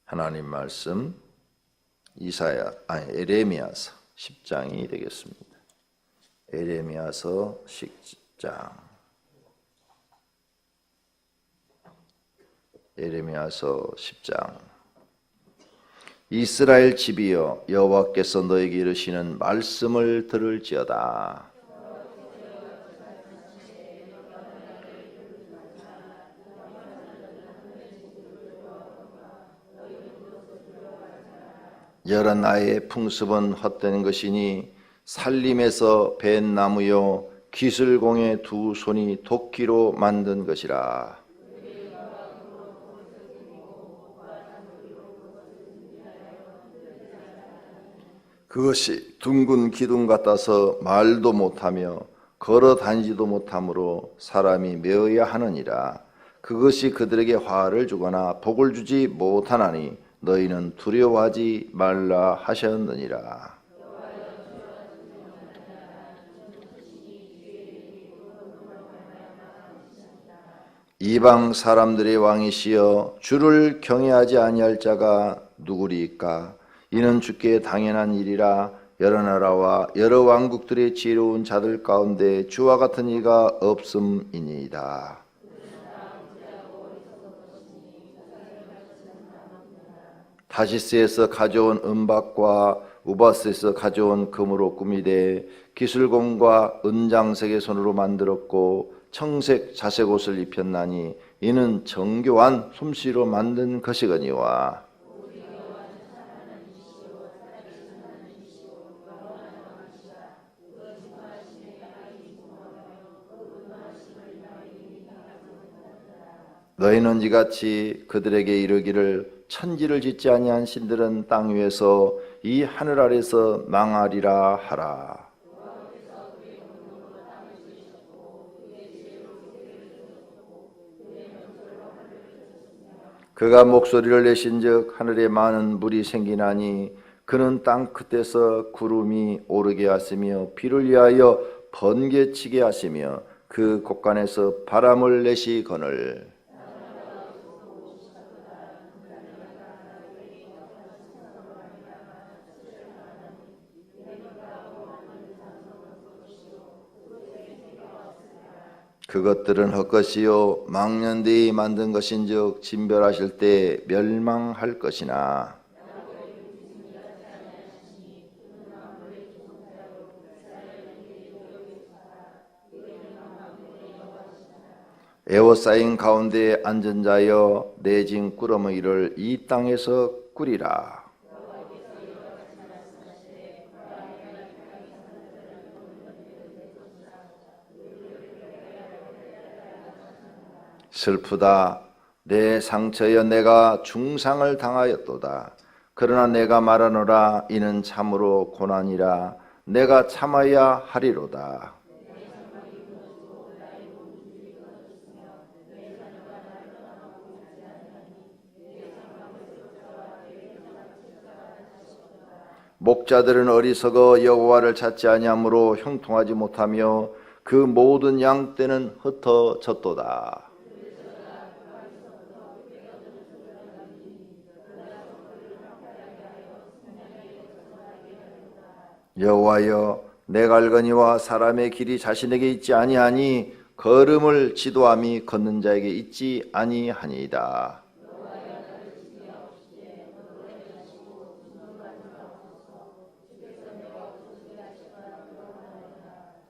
하나님 말씀 에레미야서 10장이 되겠습니다. 에레미야서 10장. 에레미야서 10장. 이스라엘 집이여, 여호와께서 너에게 이르시는 말씀을 들을지어다. 여러 나의 풍습은 헛된 것이니 살림에서 벤 나무요 기슬공의 두 손이 도끼로 만든 것이라. 그것이 둥근 기둥 같아서 말도 못하며 걸어 다니지도 못하므로 사람이 메어야 하느니라. 그것이 그들에게 화를 주거나 복을 주지 못하나니 너희는 두려워하지 말라 하셨느니라. 이방 사람들의 왕이시여, 주를 경외하지 아니할 자가 누구리이까? 이는 주께 당연한 일이라. 여러 나라와 여러 왕국들의 지혜로운 자들 가운데 주와 같은 이가 없음이니이다. 다시스에서 가져온 은박과 우바스에서 가져온 금으로 꾸미되 기술공과 은장색의 손으로 만들었고 청색 자색 옷을 입혔나니 이는 정교한 솜씨로 만든 것이거니와. 너희는 이같이 그들에게 이르기를 천지를 짓지 아니한 신들은 땅 위에서 이 하늘 아래서 망하리라 하라. 그가 목소리를 내신즉 하늘에 많은 물이 생기나니 그는 땅 끝에서 구름이 오르게 하시며 비를 위하여 번개치게 하시며 그 곳간에서 바람을 내시거늘. 그것들은 헛것이요 망년되이 만든 것인즉 진별하실 때 멸망할 것이나. 에워싸인 가운데 앉은 자여, 내진 꾸러미를 이 땅에서 꾸리라. 슬프다. 내 상처여, 내가 중상을 당하였도다. 그러나 내가 말하노라. 이는 참으로 고난이라. 내가 참아야 하리로다. 목자들은 어리석어 여호와를 찾지 아니하므로 형통하지 못하며 그 모든 양떼는 흩어졌도다. 여호와여, 내 갈거니와 사람의 길이 자신에게 있지 아니하니 걸음을 지도함이 걷는 자에게 있지 아니하니이다.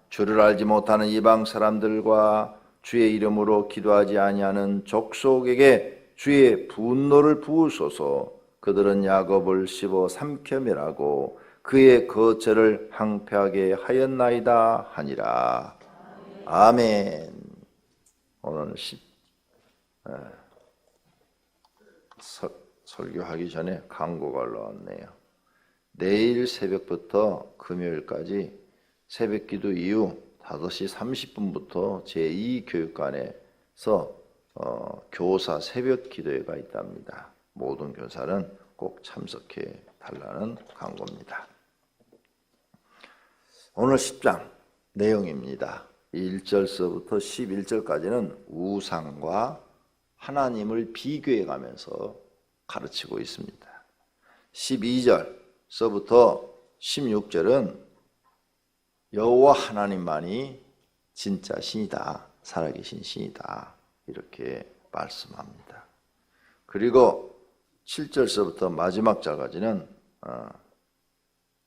주를 알지 못하는 이방 사람들과 주의 이름으로 기도하지 아니하는 족속에게 주의 분노를 부으소서. 그들은 야곱을 씹어 삼켜 멸하고 그의 거처를 항폐하게 하였나이다 하니라. 아멘. 오늘 설교하기 전에 광고가 올라왔네요. 내일 새벽부터 금요일까지 새벽기도 이후 5시 30분부터 제2교육관에서 교사 새벽기도회가 있답니다. 모든 교사는 꼭 참석해 달라는 광고입니다. 오늘 10장 내용입니다. 1절서부터 11절까지는 우상과 하나님을 비교해 가면서 가르치고 있습니다. 12절서부터 16절은 여호와 하나님만이 진짜 신이다, 살아계신 신이다, 이렇게 말씀합니다. 그리고 7절서부터 마지막 절까지는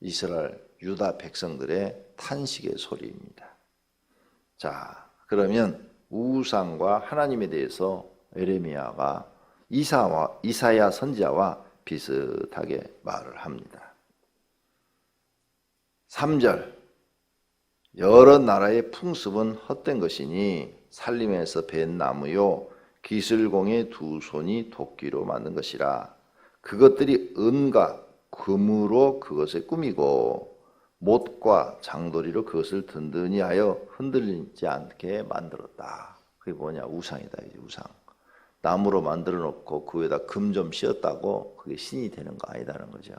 이스라엘 유다 백성들의 탄식의 소리입니다. 자, 그러면 우상과 하나님에 대해서 에레미야가 이사야 선지자와 비슷하게 말을 합니다. 3절, 여러 나라의 풍습은 헛된 것이니 살림에서 벤 나무요 기슬공의 두 손이 도끼로 만든 것이라. 그것들이 은과 금으로 그것을 꾸미고 못과 장도리로 그것을 든든히 하여 흔들리지 않게 만들었다. 그게 뭐냐? 우상이다. 이제 우상. 나무로 만들어 놓고 그 위에다 금 좀 씌었다고 그게 신이 되는 거 아니다는 거죠.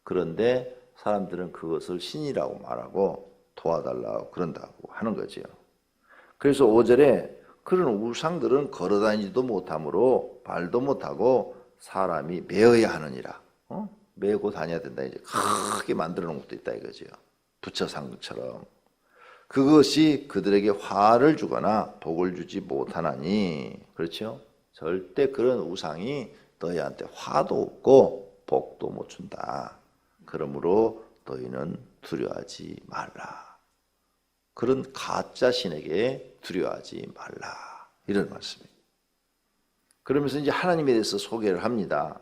그런데 사람들은 그것을 신이라고 말하고 도와달라고 그런다고 하는 거죠. 그래서 5절에 그런 우상들은 걸어다니지도 못하므로 발도 못하고 사람이 메어야 하느니라. 메고 다녀야 된다. 이제 크게 만들어 놓은 것도 있다 이거죠. 부처상처럼. 그것이 그들에게 화를 주거나 복을 주지 못하나니. 그렇죠? 절대 그런 우상이 너희한테 화도 없고 복도 못 준다. 그러므로 너희는 두려워하지 말라. 그런 가짜 신에게 두려워하지 말라. 이런 말씀입니다. 그러면서 이제 하나님에 대해서 소개를 합니다.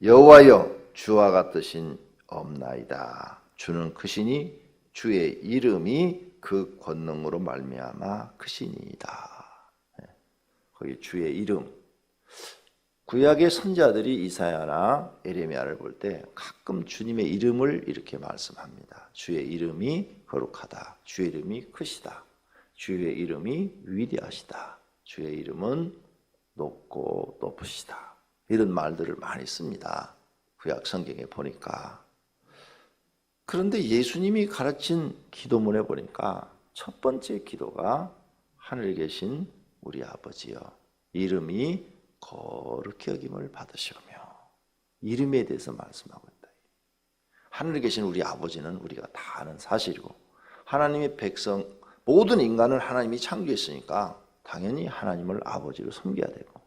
여호와여, 주와 같으신 없나이다. 주는 크시니 주의 이름이 그 권능으로 말미암아 크시니이다. 거기 주의 이름. 구약의 선지자들이 이사야나 에레미야를 볼 때 가끔 주님의 이름을 이렇게 말씀합니다. 주의 이름이 거룩하다. 주의 이름이 크시다. 주의 이름이 위대하시다. 주의 이름은 높고 높으시다. 이런 말들을 많이 씁니다. 구약 성경에 보니까. 그런데 예수님이 가르친 기도문에 보니까 첫 번째 기도가 하늘에 계신 우리 아버지여, 이름이 거룩히 여김을 받으시오며. 이름에 대해서 말씀하고 있다. 하늘에 계신 우리 아버지는 우리가 다 아는 사실이고, 하나님의 백성 모든 인간을 하나님이 창조했으니까 당연히 하나님을 아버지로 섬겨야 되고,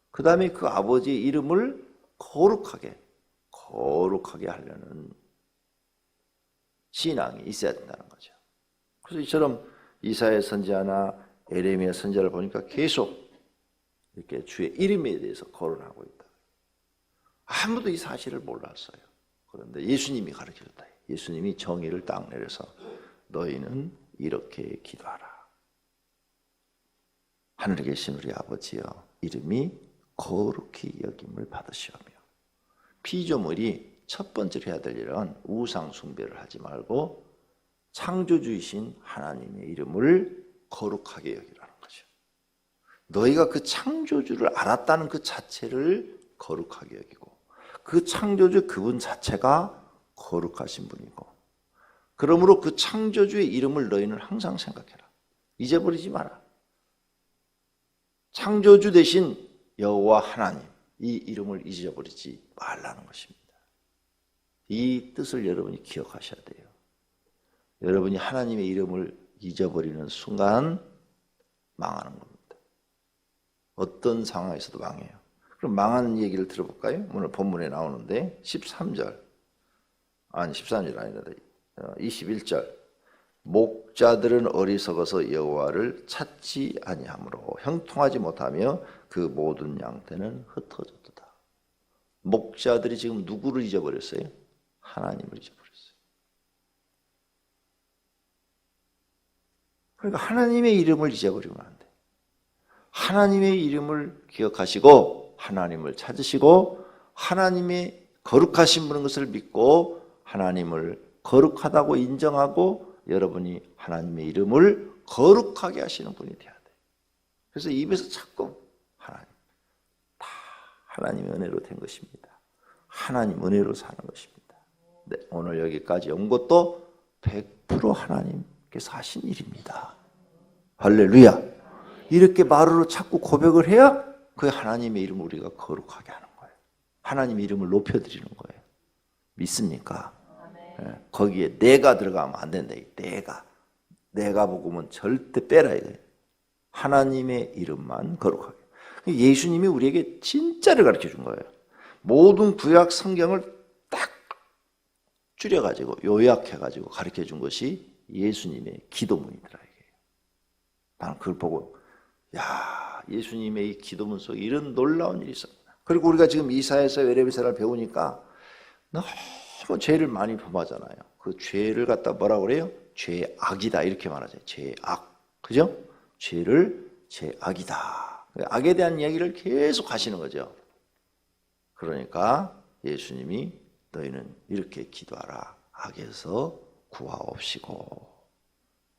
그 다음에 그 아버지의 이름을 거룩하게 하려는 신앙이 있어야 된다는 거죠. 그래서 이처럼 이사야 선지자나 에레미야 선지자를 보니까 계속 이렇게 주의 이름에 대해서 거론하고 있다. 아무도 이 사실을 몰랐어요. 그런데 예수님이 가르쳐줬다. 예수님이 정의를 딱 내려서 너희는 이렇게 기도하라. 하늘에 계신 우리 아버지여, 이름이 거룩히 여김을 받으시오며. 피조물이 첫 번째로 해야 될 일은 우상 숭배를 하지 말고 창조주이신 하나님의 이름을 거룩하게 여기라는 거죠. 너희가 그 창조주를 알았다는 그 자체를 거룩하게 여기고, 그 창조주 그분 자체가 거룩하신 분이고, 그러므로 그 창조주의 이름을 너희는 항상 생각해라. 잊어버리지 마라. 창조주 대신 여호와 하나님, 이 이름을 잊어버리지 말라는 것입니다. 이 뜻을 여러분이 기억하셔야 돼요. 여러분이 하나님의 이름을 잊어버리는 순간 망하는 겁니다. 어떤 상황에서도 망해요. 그럼 망하는 얘기를 들어볼까요? 오늘 본문에 나오는데 13절 아니라 21절. 목자들은 어리석어서 여호와를 찾지 아니하므로 형통하지 못하며 그 모든 양떼는 흩어졌도다. 목자들이 지금 누구를 잊어버렸어요? 하나님을 잊어버렸어요. 그러니까 하나님의 이름을 잊어버리면 안 돼. 하나님의 이름을 기억하시고 하나님을 찾으시고 하나님의 거룩하신 분인 것을 믿고 하나님을 거룩하다고 인정하고 여러분이 하나님의 이름을 거룩하게 하시는 분이 되어야 돼요. 그래서 입에서 자꾸 하나님, 다 하나님의 은혜로 된 것입니다. 하나님 은혜로 사는 것입니다. 네, 오늘 여기까지 온 것도 100% 하나님께서 하신 일입니다. 할렐루야. 이렇게 말으로 자꾸 고백을 해야 그 하나님의 이름을 우리가 거룩하게 하는 거예요. 하나님 이름을 높여드리는 거예요. 믿습니까? 예, 거기에 내가 들어가면 안 된다. 내가 복음은 절대 빼라 이거예요. 하나님의 이름만 거룩하게. 예수님이 우리에게 진짜를 가르쳐 준 거예요. 모든 구약 성경을 딱 줄여가지고 요약해가지고 가르쳐 준 것이 예수님의 기도문이더라 이게요. 나는 그걸 보고 야, 예수님의 이 기도문 속에 이런 놀라운 일이 있었구나. 그리고 우리가 지금 이사야서 예레미야서를 배우니까 너무 죄를 많이 범하잖아요. 그 죄를 갖다 뭐라고 그래요? 죄악이다 이렇게 말하죠. 죄악. 그죠? 죄를 죄악이다. 악에 대한 이야기를 계속 하시는 거죠. 그러니까 예수님이 너희는 이렇게 기도하라. 악에서 구하옵시고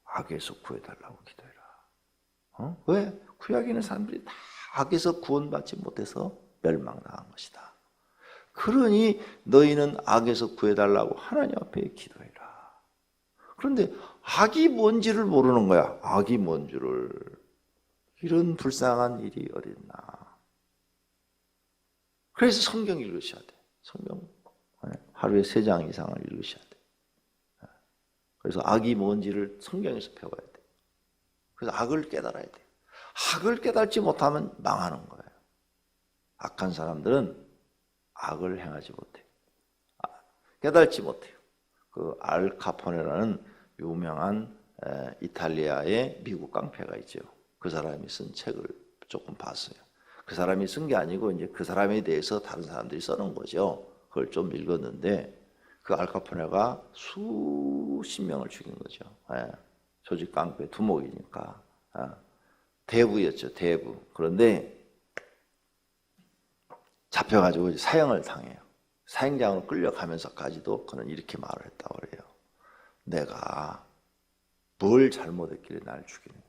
악에서 구해달라고 기도해라. 왜? 구약에 있는 사람들이 다 악에서 구원받지 못해서 멸망당한 것이다. 그러니 너희는 악에서 구해달라고 하나님 앞에 기도해라. 그런데 악이 뭔지를 모르는 거야. 악이 뭔 줄을. 이런 불쌍한 일이 어딨나. 그래서 성경 읽으셔야 돼. 성경 하루에 3장 이상을 읽으셔야 돼. 그래서 악이 뭔지를 성경에서 배워야 돼. 그래서 악을 깨달아야 돼. 악을 깨달지 못하면 망하는 거예요. 악한 사람들은 악을 행하지 못해요. 깨달지 못해요. 그 알 카포네라는 유명한 이탈리아의 미국 깡패가 있죠. 그 사람이 쓴 책을 조금 봤어요. 그 사람이 쓴 게 아니고 이제 그 사람에 대해서 다른 사람들이 써놓은 거죠. 그걸 좀 읽었는데 그 알 카포네가 수십 명을 죽인 거죠. 조직 깡패 두목이니까. 대부였죠. 대부. 그런데 잡혀가지고 사형을 당해요. 사형장으로 끌려가면서까지도 그는 이렇게 말을 했다고 그래요. 내가 뭘 잘못했길래 나를 죽이느냐.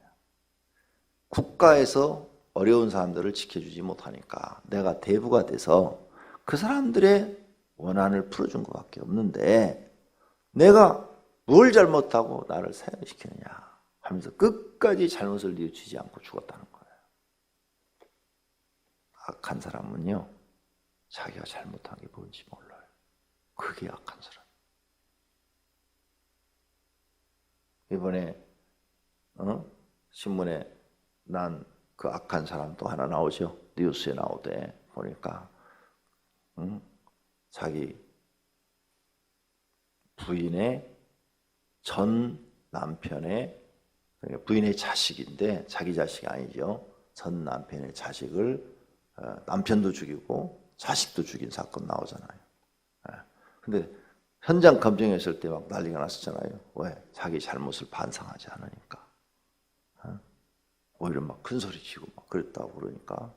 국가에서 어려운 사람들을 지켜주지 못하니까 내가 대부가 돼서 그 사람들의 원한을 풀어준 것밖에 없는데 내가 뭘 잘못하고 나를 사형시키느냐 하면서 끝까지 잘못을 뉘우치지 않고 죽었다는 거예요. 악한 사람은요, 자기가 잘못한 게 뭔지 몰라요. 그게 악한 사람. 이번에 신문에 난 그 악한 사람 또 하나 나오죠. 뉴스에 나오대 보니까 자기 부인의 전 남편의, 그러니까 부인의 자식인데 자기 자식이 아니죠. 전 남편의 자식을 남편도 죽이고 자식도 죽인 사건 나오잖아요. 근데 현장 검증했을 때 막 난리가 났었잖아요. 왜? 자기 잘못을 반성하지 않으니까. 오히려 막 큰 소리 치고 막 그랬다고 그러니까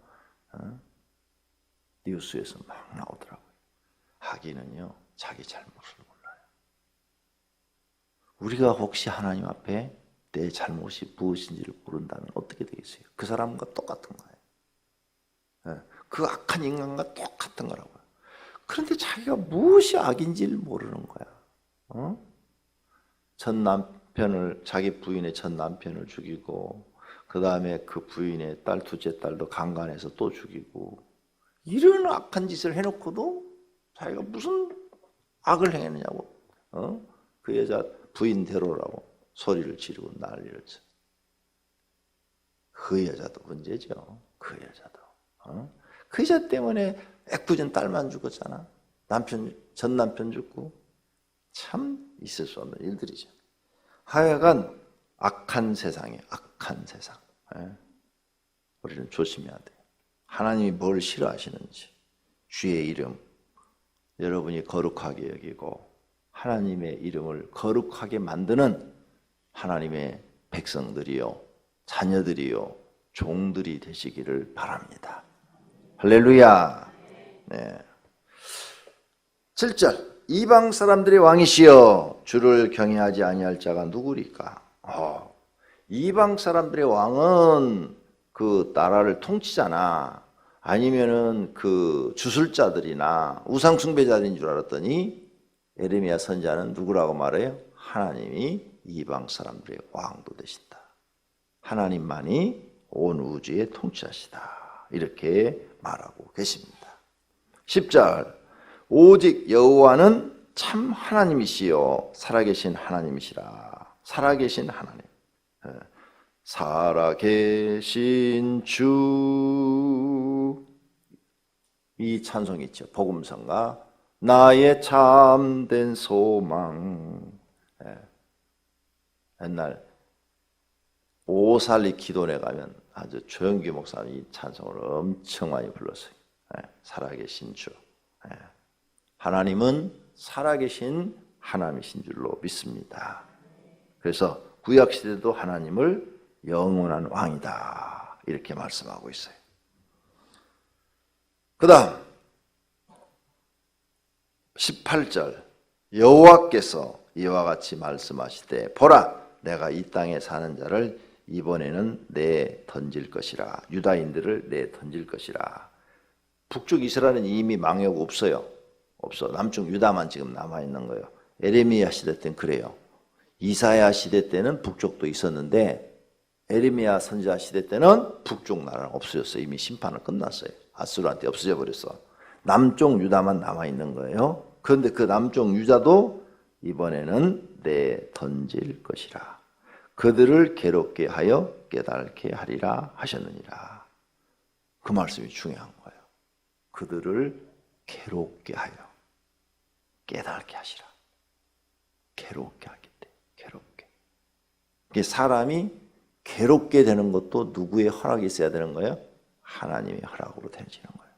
뉴스에서 막 나오더라고요. 악인은요, 자기 잘못을 몰라요. 우리가 혹시 하나님 앞에 내 잘못이 무엇인지를 모른다면 어떻게 되겠어요? 그 사람과 똑같은 거예요. 그 악한 인간과 똑같은 거라고요. 그런데 자기가 무엇이 악인지를 모르는 거야. 자기 부인의 전 남편을 죽이고, 그 다음에 그 부인의 딸, 둘째 딸도 강간해서 또 죽이고, 이런 악한 짓을 해놓고도 자기가 무슨 악을 행했느냐고, 그 여자 부인 데려오라고 소리를 지르고 난리를 쳐. 그 여자도 문제죠. 그 여자도. 그 여자 때문에 애꿎은 딸만 죽었잖아. 전 남편 죽고. 참 있을 수 없는 일들이죠. 하여간 악한 세상에 악한 세상. 우리는 조심해야 돼요. 하나님이 뭘 싫어하시는지, 주의 이름 여러분이 거룩하게 여기고 하나님의 이름을 거룩하게 만드는 하나님의 백성들이요, 자녀들이요, 종들이 되시기를 바랍니다. 할렐루야. 네. 7절, 이방 사람들의 왕이시여 주를 경외하지 아니할 자가 누구리까? 이방 사람들의 왕은 그 나라를 통치잖아. 아니면은 그 주술자들이나 우상 숭배자들인 줄 알았더니 예레미야 선지자는 누구라고 말해요? 하나님이 이방 사람들의 왕도 되신다. 하나님만이 온 우주에 통치하시다. 이렇게 말하고 계십니다. 10절 오직 여호와는 참 하나님이시요 살아계신 하나님이시라. 살아계신 하나님. 살아계신 주. 이 찬송이 있죠. 복음성가 나의 참된 소망. 옛날 오살리 기도원에 가면 아주 조영기 목사님이 이 찬송을 엄청 많이 불렀어요. 살아계신 주. 하나님은 살아계신 하나님이신 줄로 믿습니다. 그래서 구약시대도 하나님을 영원한 왕이다 이렇게 말씀하고 있어요. 그 다음 18절 여호와께서 이와 같이 말씀하시되 보라 내가 이 땅에 사는 자를 이번에는 내 던질 것이라. 유다인들을 내 던질 것이라. 북쪽 이스라엘은 이미 망하고 없어요. 없어. 남쪽 유다만 지금 남아있는 거예요. 에레미야 시대 때는 그래요. 이사야 시대 때는 북쪽도 있었는데 에레미야 선지자 시대 때는 북쪽 나라는 없어졌어요. 이미 심판은 끝났어요. 아수르한테 없어져 버렸어. 남쪽 유다만 남아있는 거예요. 그런데 그 남쪽 유다도 이번에는 내 던질 것이라. 그들을 괴롭게 하여 깨닫게 하리라 하셨느니라. 그 말씀이 중요한 거예요. 그들을 괴롭게 하여 깨닫게 하시라. 괴롭게 하겠대. 괴롭게. 사람이 괴롭게 되는 것도 누구의 허락이 있어야 되는 거예요? 하나님의 허락으로 되어지는 거예요.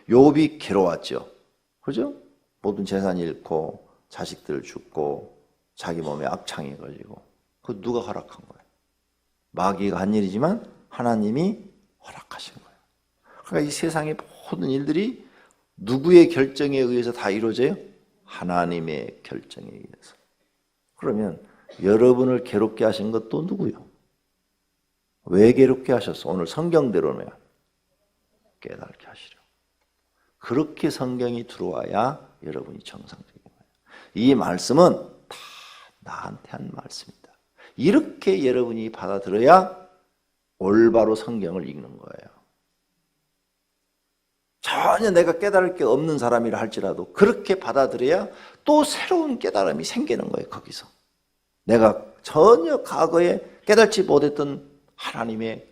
욥이 괴로웠죠. 그죠? 모든 재산 잃고 자식들 죽고 자기 몸에 악창이 걸리고 그 누가 허락한 거예요? 마귀가 한 일이지만 하나님이 허락하신 거예요. 그러니까 이 세상의 모든 일들이 누구의 결정에 의해서 다 이루어져요? 하나님의 결정에 의해서. 그러면 여러분을 괴롭게 하신 것도 누구요? 왜 괴롭게 하셨어? 오늘 성경대로는 깨닫게 하시려. 그렇게 성경이 들어와야 여러분이 정상적인 거예요. 이 말씀은 다 나한테 한 말씀이다. 이렇게 여러분이 받아들여야 올바로 성경을 읽는 거예요. 전혀 내가 깨달을 게 없는 사람이라 할지라도 그렇게 받아들여야 또 새로운 깨달음이 생기는 거예요. 거기서 내가 전혀 과거에 깨달지 못했던 하나님의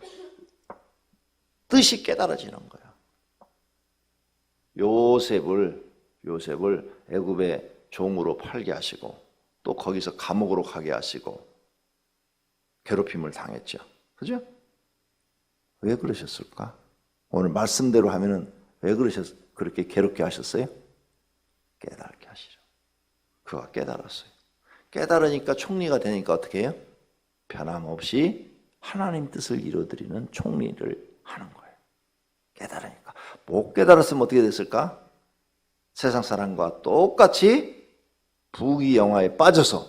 뜻이 깨달아지는 거예요. 요셉을 애굽의 종으로 팔게 하시고 또 거기서 감옥으로 가게 하시고 괴롭힘을 당했죠. 그죠? 왜 그러셨을까? 오늘 말씀대로 하면은 왜 그렇게 괴롭게 하셨어요? 깨닫게 하시죠. 그가 깨달았어요. 깨달으니까 총리가 되니까 어떻게 해요? 변함없이 하나님 뜻을 이루어드리는 총리를 하는 거예요. 깨달으니까. 못 깨달았으면 어떻게 됐을까? 세상 사람과 똑같이 부귀영화에 빠져서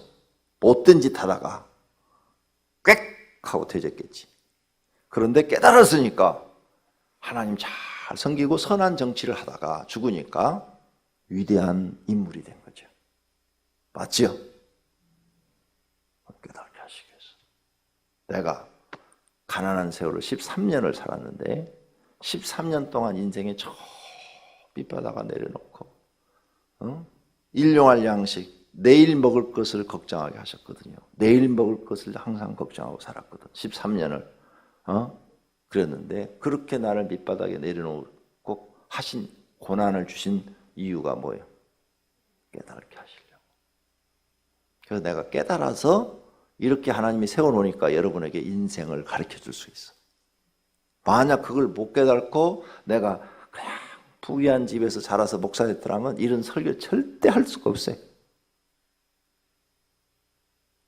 못된 짓 하다가 꽥 하고 퇴졌겠지. 그런데 깨달았으니까 하나님 잘 섬기고 선한 정치를 하다가 죽으니까 위대한 인물이 된 거죠. 맞지요? 깨닫게 하시기 위해서. 내가 가난한 세월을 13년을 살았는데 13년 동안 인생에 저 밑바닥에 내려놓고 일용할 양식, 내일 먹을 것을 걱정하게 하셨거든요. 내일 먹을 것을 항상 걱정하고 살았거든. 13년을 그랬는데 그렇게 나를 밑바닥에 내려놓고 하신 고난을 주신 이유가 뭐예요? 깨닫게 하시려고. 그래서 내가 깨달아서 이렇게 하나님이 세워놓으니까 여러분에게 인생을 가르쳐줄 수 있어. 만약 그걸 못 깨닫고 내가 그냥 부귀한 집에서 자라서 목사됐더라면 이런 설교 절대 할 수가 없어요.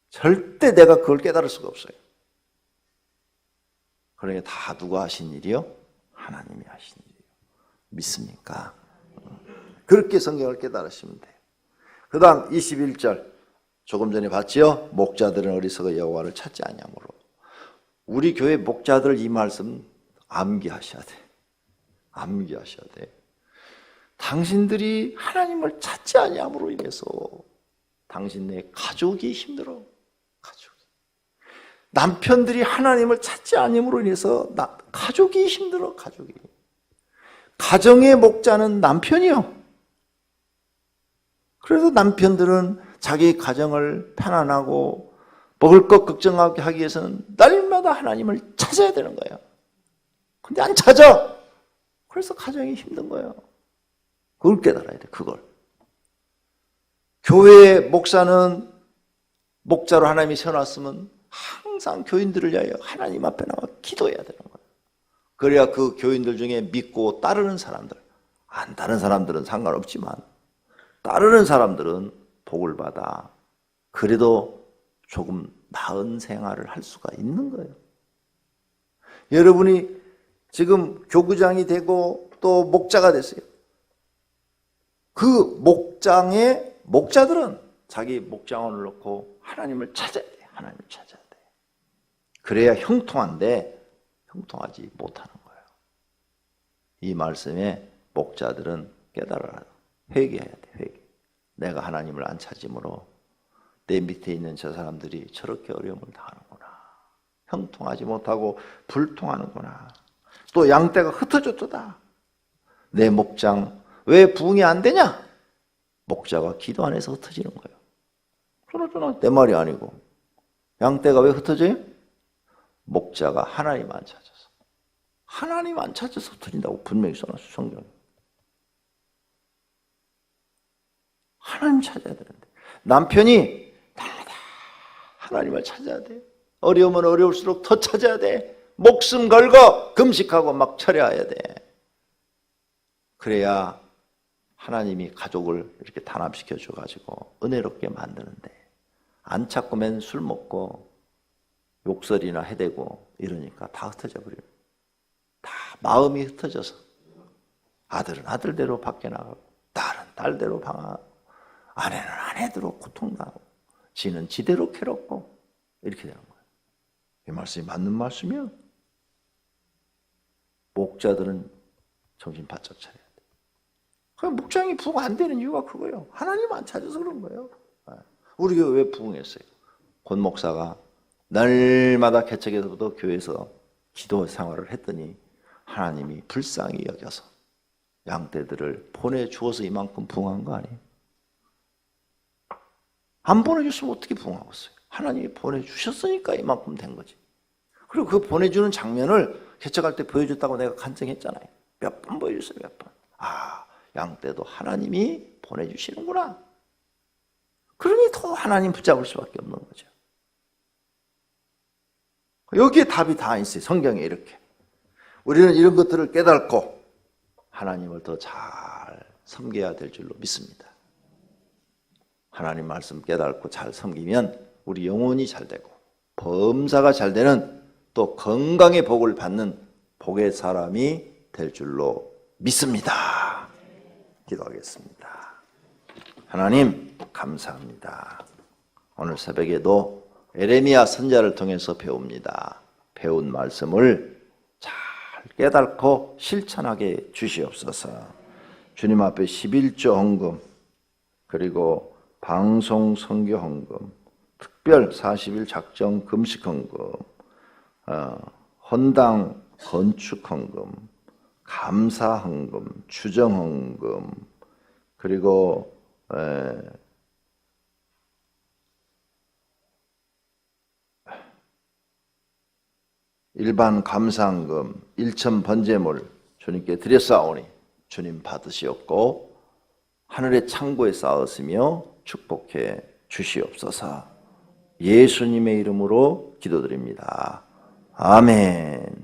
절대 내가 그걸 깨달을 수가 없어요. 그러니까 다 누가 하신 일이요? 하나님이 하신 일이요. 믿습니까? 그렇게 성경을 깨달으시면 돼요. 그 다음 21절 조금 전에 봤지요? 목자들은 어리석어 여호와를 찾지 아니하므로. 우리 교회 목자들 이 말씀 암기하셔야 돼. 암기하셔야 돼. 당신들이 하나님을 찾지 아니함으로 인해서 당신네 가족이 힘들어. 가족이. 남편들이 하나님을 찾지 않음으로 인해서 가족이 힘들어. 가족이. 가정의 목자는 남편이요. 그래서 남편들은 자기 가정을 편안하고 먹을 것 걱정하게 하기 위해서는 날마다 하나님을 찾아야 되는 거예요. 근데 안 찾아. 그래서 가정이 힘든 거예요. 그걸 깨달아야 돼, 그걸. 교회 목사는 목자로 하나님이 세워놨으면 항상 교인들을 위하여 하나님 앞에 나와 기도해야 되는 거예요. 그래야 그 교인들 중에 믿고 따르는 사람들, 안 따르는 사람들은 상관없지만 따르는 사람들은 복을 받아 그래도 조금 나은 생활을 할 수가 있는 거예요. 여러분이 지금 교구장이 되고 또 목자가 됐어요. 그 목장의 목자들은 자기 목장원을 놓고 하나님을 찾아야 돼. 하나님을 찾아야 돼. 그래야 형통한데 형통하지 못하는 거예요. 이 말씀에 목자들은 깨달아라. 회개해야 돼. 회개. 내가 하나님을 안 찾으므로 내 밑에 있는 저 사람들이 저렇게 어려움을 당하는구나. 형통하지 못하고 불통하는구나. 또 양떼가 흩어졌도다. 내 목장 왜 부흥이 안 되냐? 목자가 기도 안 해서 흩어지는 거예요. 그러잖아. 내 말이 아니고. 양떼가 왜 흩어져요? 목자가 하나님 안 찾아서. 하나님 안 찾아서 흩어진다고 분명히 써놨어, 성경에. 하나님 찾아야 되는데. 남편이 날마다 하나님을 찾아야 돼. 어려우면 어려울수록 더 찾아야 돼. 목숨 걸고 금식하고 막 철야해야 돼. 그래야 하나님이 가족을 이렇게 단합시켜 줘가지고 은혜롭게 만드는데 안 찾고 맨 술 먹고 욕설이나 해대고 이러니까 다 흩어져 버려요. 다 마음이 흩어져서 아들은 아들대로 밖에 나가고 딸은 딸대로 방황하고 아내는 아내대로 고통당하고 지는 지대로 괴롭고 이렇게 되는 거예요. 이 말씀이 맞는 말씀이요. 목자들은 정신 바짝 차려야 돼. 그럼 목장이 부흥 안 되는 이유가 그거예요. 하나님 안 찾아서 그런 거예요. 우리 교회 왜 부흥했어요? 권 목사가 날마다 개척에서부터 교회에서 기도 생활을 했더니 하나님이 불쌍히 여겨서 양떼들을 보내주어서 이만큼 부흥한 거 아니에요? 안 보내줬으면 어떻게 부흥하겠어요? 하나님이 보내주셨으니까 이만큼 된 거지. 그리고 그 보내주는 장면을 개척할 때 보여줬다고 내가 간증했잖아요. 몇 번 보여줬어요, 몇 번. 아, 양떼도 하나님이 보내주시는구나. 그러니 더 하나님 붙잡을 수밖에 없는 거죠. 여기에 답이 다 있어요. 성경에 이렇게. 우리는 이런 것들을 깨닫고 하나님을 더 잘 섬겨야 될 줄로 믿습니다. 하나님 말씀 깨닫고 잘 섬기면 우리 영혼이 잘 되고 범사가 잘 되는 또 건강의 복을 받는 복의 사람이 될 줄로 믿습니다. 기도하겠습니다. 하나님 감사합니다. 오늘 새벽에도 에레미야 선지자를 통해서 배웁니다. 배운 말씀을 잘 깨닫고 실천하게 주시옵소서. 주님 앞에 11조 헌금 그리고 방송 선교 헌금, 특별 40일 작정 금식 헌금, 헌당 건축 헌금, 감사 헌금, 추정 헌금, 그리고 일반 감사헌금, 일천 번제물 주님께 드렸사오니 주님 받으시옵고 하늘의 창고에 쌓았으며 축복해 주시옵소서. 예수님의 이름으로 기도드립니다. 아멘.